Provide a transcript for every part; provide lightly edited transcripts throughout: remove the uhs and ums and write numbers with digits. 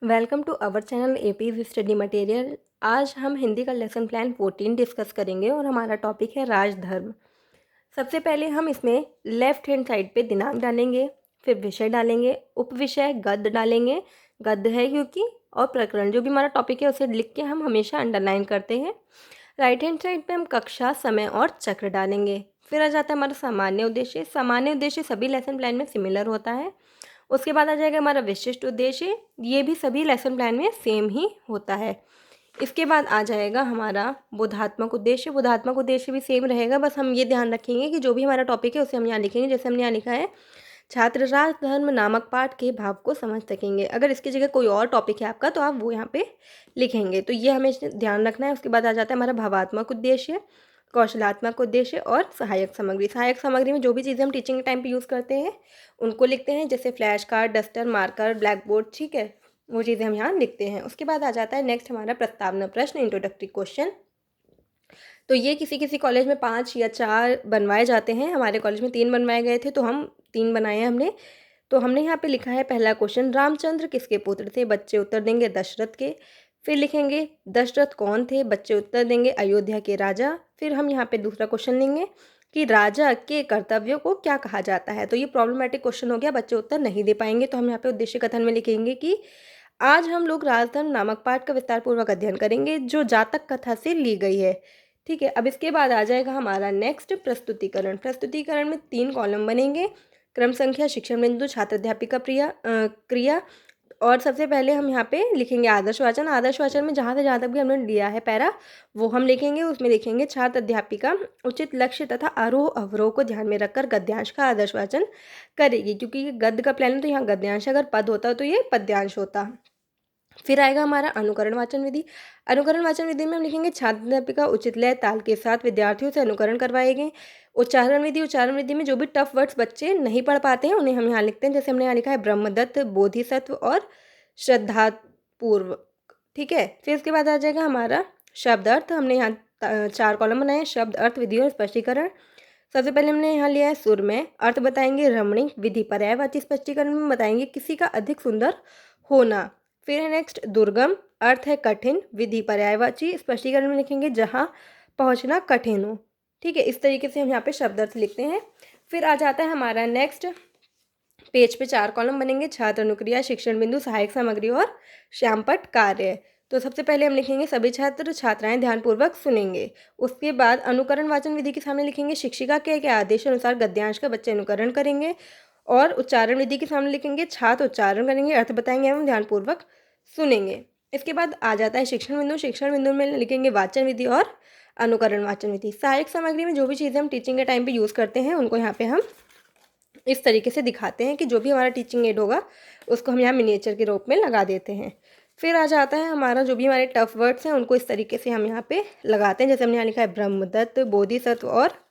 Welcome to our channel APs study material. आज हम हिंदी का लेसन प्लान 14 डिस्कस करेंगे और हमारा टॉपिक है राजधर्म। सबसे पहले हम इसमें लेफ्ट हैंड साइड पे दिनांक डालेंगे, फिर विषय डालेंगे, उपविषय गद्य डालेंगे, गद्य है क्योंकि, और प्रकरण जो भी हमारा टॉपिक है उसे लिख के हम हमेशा अंडरलाइन करते हैं। राइट हैंड साइड पे हम कक्षा, समय और चक्र डालेंगे। फिर आ जाता है हमारा सामान्य उद्देश्य। सामान्य उद्देश्य सभी लेसन प्लान में सिमिलर होता है। उसके बाद आ जाएगा हमारा विशिष्ट उद्देश्य, ये भी सभी लेसन प्लान में सेम ही होता है। इसके बाद आ जाएगा हमारा बोधात्मक उद्देश्य। बोधात्मक उद्देश्य भी सेम रहेगा, बस हम ये ध्यान रखेंगे कि जो भी हमारा टॉपिक है उसे हम यहाँ लिखेंगे। जैसे हमने यहाँ लिखा है छात्र राजधर्म नामक पाठ के भाव को समझ सकेंगे। अगर इसकी जगह कोई और टॉपिक है आपका तो आप वो यहाँ पे लिखेंगे, तो ये हमें ध्यान रखना है। उसके बाद आ जाता है हमारा भावात्मक उद्देश्य, कौशलात्मक उद्देश्य और सहायक सामग्री। सहायक सामग्री में जो भी चीज़ें हम टीचिंग के टाइम पे यूज़ करते हैं उनको लिखते हैं, जैसे flash card, duster, marker, black board, ठीक है, वो चीज़ें हम यहाँ लिखते हैं। उसके बाद आ जाता है नेक्स्ट हमारा प्रस्तावना प्रश्न, इंट्रोडक्टरी क्वेश्चन। तो ये किसी किसी कॉलेज में 5 या 4 बनवाए जाते हैं। हमारे कॉलेज में 3 बनवाए गए थे, तो हम 3 बनाए हैं हमने। तो हमने यहाँ पे लिखा है पहला क्वेश्चन, रामचंद्र किसके पुत्र थे? बच्चे उत्तर देंगे दशरथ के। फिर लिखेंगे दशरथ कौन थे? बच्चे उत्तर देंगे अयोध्या के राजा। फिर हम यहाँ पे दूसरा क्वेश्चन लेंगे कि राजा के कर्तव्यों को क्या कहा जाता है। तो ये प्रॉब्लमेटिक क्वेश्चन हो गया, बच्चे उत्तर नहीं दे पाएंगे। तो हम यहाँ पे उद्देश्य कथन में लिखेंगे कि आज हम लोग राजधर्म नामक पाठ का विस्तारपूर्वक अध्ययन करेंगे जो जातक कथा से ली गई है। ठीक है, अब इसके बाद आ जाएगा हमारा नेक्स्ट प्रस्तुतिकरण। प्रस्तुतिकरण में 3 कॉलम बनेंगे, क्रम संख्या, शिक्षण बिंदु, छात्र अध्यापिका क्रिया। और सबसे पहले हम यहाँ पे लिखेंगे आदर्श वाचन। आदर्श वाचन में जहाँ से जहाँ तक भी हमने लिया है पैरा वो हम लिखेंगे। उसमें लिखेंगे छात्र अध्यापिका उचित लक्ष्य तथा आरोह अवरोह को ध्यान में रखकर गद्यांश का आदर्श वाचन करेगी, क्योंकि ये गद्य का प्लान है तो यहाँ गद्यांश, अगर पद होता तो ये पद्यांश होता। फिर आएगा हमारा अनुकरण वाचन विधि। अनुकरण वाचन विधि में हम लिखेंगे छात्र अध्यापिका उचित लय ताल के साथ विद्यार्थियों से अनुकरण करवाएंगे। उच्चारण विधि, उच्चारण विधि में जो भी टफ वर्ड्स बच्चे नहीं पढ़ पाते हैं उन्हें हम यहाँ लिखते हैं। जैसे हमने यहाँ लिखा है ब्रह्मदत्त, बोधिसत्व और श्रद्धापूर्वक। ठीक है, फिर इसके बाद आ जाएगा हमारा शब्द अर्थ। हमने यहाँ 4 कॉलम बनाए हैं, शब्द अर्थ विधि और स्पष्टीकरण। सबसे पहले हमने यहाँ लिया है सुर में, अर्थ बताएंगे रमणीक, विधि पर्यायवाची, स्पष्टीकरण में बताएंगे किसी का अधिक सुंदर होना। फिर है नेक्स्ट दुर्गम, अर्थ है कठिन, विधि पर्यायवाची, स्पष्टीकरण में लिखेंगे जहाँ पहुँचना कठिन हो। ठीक है, इस तरीके से हम यहाँ पे शब्द अर्थ लिखते हैं। फिर आ जाता है हमारा नेक्स्ट पेज पे 4 कॉलम बनेंगे, छात्र अनुक्रिया, शिक्षण बिंदु, सहायक सामग्री और श्यामपट्ट कार्य। तो सबसे पहले हम लिखेंगे सभी छात्र छात्राएं ध्यानपूर्वक सुनेंगे। उसके बाद अनुकरण वाचन विधि के सामने लिखेंगे शिक्षिका के आदेश अनुसार गद्यांश का बच्चे अनुकरण करेंगे। और उच्चारण विधि के सामने लिखेंगे छात्र उच्चारण करेंगे, अर्थ बताएंगे एवं ध्यानपूर्वक सुनेंगे। इसके बाद आ जाता है शिक्षण बिंदु। शिक्षण बिंदु में लिखेंगे वाचन विधि और अनुकरण वाचन विधि। सहायक सामग्री में जो भी चीज़ें हम टीचिंग के टाइम पे यूज़ करते हैं उनको यहाँ पे हम इस तरीके से दिखाते हैं कि जो भी हमारा टीचिंग एड होगा उसको हम यहाँ मिनिएचर के रूप में लगा देते हैं। फिर आ जाता है हमारा जो भी हमारे टफ वर्ड्स हैं उनको इस तरीके से हम यहाँ पे लगाते हैं। जैसे हमने यहाँ लिखा है ब्रह्मदत्त, बोधिसत्व और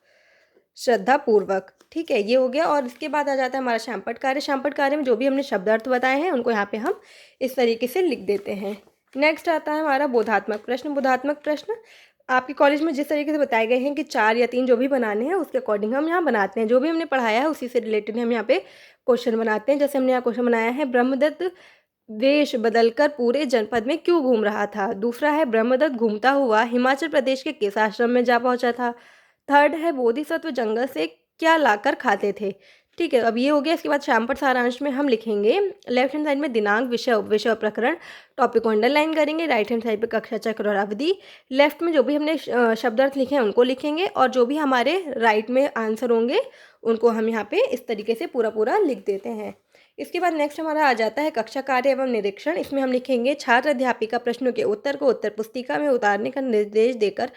श्रद्धापूर्वक। ठीक है, ये हो गया। और इसके बाद आ जाता है हमारा श्यामपट्ट कार्य। श्यामपट्ट कार्य में जो भी हमने शब्दार्थ बताए हैं उनको यहाँ पे हम इस तरीके से लिख देते हैं। नेक्स्ट आता है हमारा बोधात्मक प्रश्न। बोधात्मक प्रश्न आपके कॉलेज में जिस तरीके से बताए गए हैं कि 4 या 3 जो भी बनाने हैं उसके अकॉर्डिंग हम यहाँ बनाते हैं। जो भी हमने पढ़ाया है उसी से रिलेटेड हम यहाँ पे क्वेश्चन बनाते हैं। जैसे हमने यहाँ क्वेश्चन बनाया है ब्रह्मदत्त वेश बदलकर पूरे जनपद में क्यों घूम रहा था। दूसरा है ब्रह्मदत्त घूमता हुआ हिमाचल प्रदेश के किस आश्रम में जा पहुंचा था। थर्ड है बोधिसत्व जंगल से क्या लाकर खाते थे। ठीक है, अब ये हो गया। इसके बाद श्यामपट्ट सारांश में हम लिखेंगे लेफ्ट हैंड साइड में दिनांक, विषय, उपविषय और प्रकरण, टॉपिक को अंडरलाइन करेंगे। राइट हैंड साइड पे कक्षा, चक्र और अवधि। लेफ्ट में जो भी हमने शब्दार्थ लिखे हैं उनको लिखेंगे और जो भी हमारे राइट में आंसर होंगे उनको हम यहाँ पे इस तरीके से पूरा पूरा लिख देते हैं। इसके बाद नेक्स्ट हमारा आ जाता है कक्षा कार्य एवं निरीक्षण। इसमें हम लिखेंगे छात्र अध्यापिका प्रश्नों के उत्तर को उत्तर पुस्तिका में उतारने का निर्देश देकर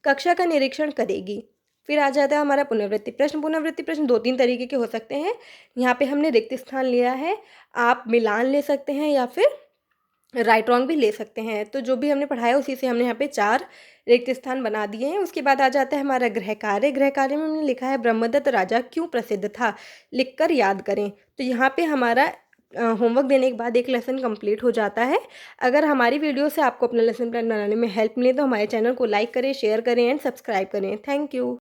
कक्षा का निरीक्षण करेगी। फिर आ जाता है हमारा पुनरावृत्ति प्रश्न। पुनरावृत्ति प्रश्न 2-3 तरीके के हो सकते हैं। यहाँ पे हमने रिक्त स्थान लिया है, आप मिलान ले सकते हैं या फिर राइट रॉन्ग भी ले सकते हैं। तो जो भी हमने पढ़ाया उसी से हमने यहाँ पे 4 रिक्त स्थान बना दिए हैं। उसके बाद आ जाता है हमारा गृह कार्य। गृह कार्य में हमने लिखा है ब्रह्मदत्त राजा क्यों प्रसिद्ध था, लिखकर याद करें। तो यहाँ पे हमारा होमवर्क देने के बाद एक लेसन कंप्लीट हो जाता है। अगर हमारी वीडियो से आपको अपना लेसन प्लान बनाने में हेल्प मिले तो हमारे चैनल को लाइक करें, शेयर करें एंड सब्सक्राइब करें। Thank you.